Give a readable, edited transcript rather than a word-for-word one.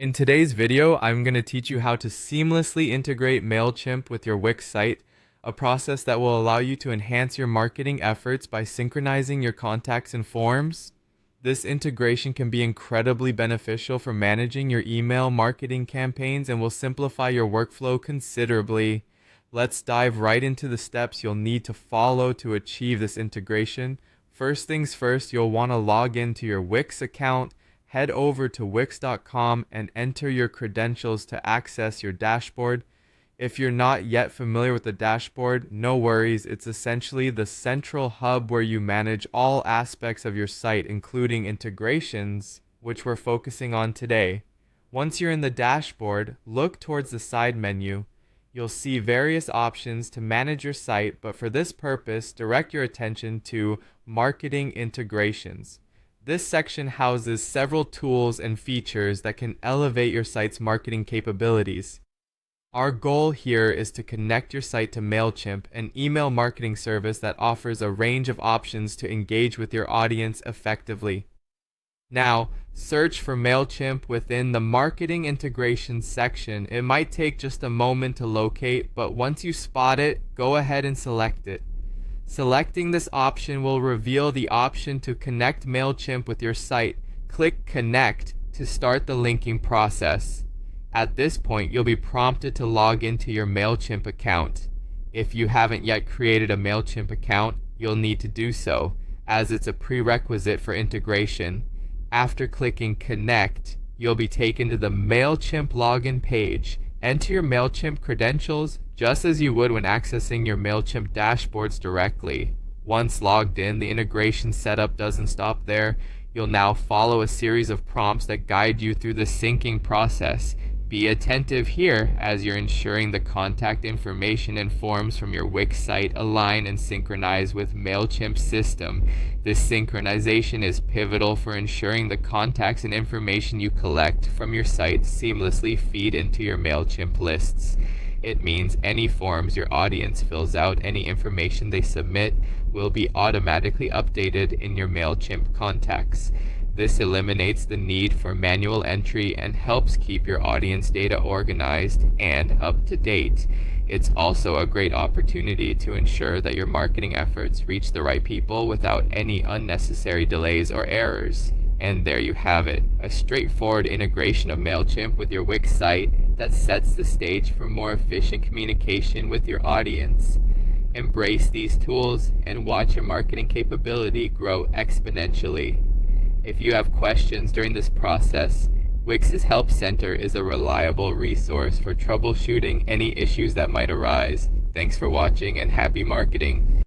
In today's video, I'm going to teach you how to seamlessly integrate Mailchimp with your Wix site, a process that will allow you to enhance your marketing efforts by synchronizing your contacts and forms. This integration can be incredibly beneficial for managing your email marketing campaigns and will simplify your workflow considerably. Let's dive right into the steps you'll need to follow to achieve this integration. First things first, you'll want to log into your Wix account. Head over to wix.com and enter your credentials to access your dashboard. If you're not yet familiar with the dashboard, no worries. It's essentially the central hub where you manage all aspects of your site, including integrations, which we're focusing on today. Once you're in the dashboard, look towards the side menu. You'll see various options to manage your site, but for this purpose, direct your attention to Marketing Integrations. This section houses several tools and features that can elevate your site's marketing capabilities. Our goal here is to connect your site to Mailchimp, an email marketing service that offers a range of options to engage with your audience effectively. Now, search for Mailchimp within the Marketing Integrations section. It might take just a moment to locate, but once you spot it, go ahead and select it. Selecting this option will reveal the option to connect Mailchimp with your site. Click Connect to start the linking process. At this point, you'll be prompted to log into your Mailchimp account. If you haven't yet created a Mailchimp account, you'll need to do so, as it's a prerequisite for integration. After clicking Connect, you'll be taken to the Mailchimp login page. Enter your Mailchimp credentials just as you would when accessing your Mailchimp dashboards directly. Once logged in, the integration setup doesn't stop there. You'll now follow a series of prompts that guide you through the syncing process. Be attentive here as you're ensuring the contact information and forms from your Wix site align and synchronize with Mailchimp's system. This synchronization is pivotal for ensuring the contacts and information you collect from your site seamlessly feed into your Mailchimp lists. It means any forms your audience fills out, any information they submit, will be automatically updated in your Mailchimp contacts. This eliminates the need for manual entry and helps keep your audience data organized and up to date. It's also a great opportunity to ensure that your marketing efforts reach the right people without any unnecessary delays or errors. And there you have it, a straightforward integration of Mailchimp with your Wix site that sets the stage for more efficient communication with your audience. Embrace these tools and watch your marketing capability grow exponentially. If you have questions during this process, Wix's Help Center is a reliable resource for troubleshooting any issues that might arise. Thanks for watching and happy marketing.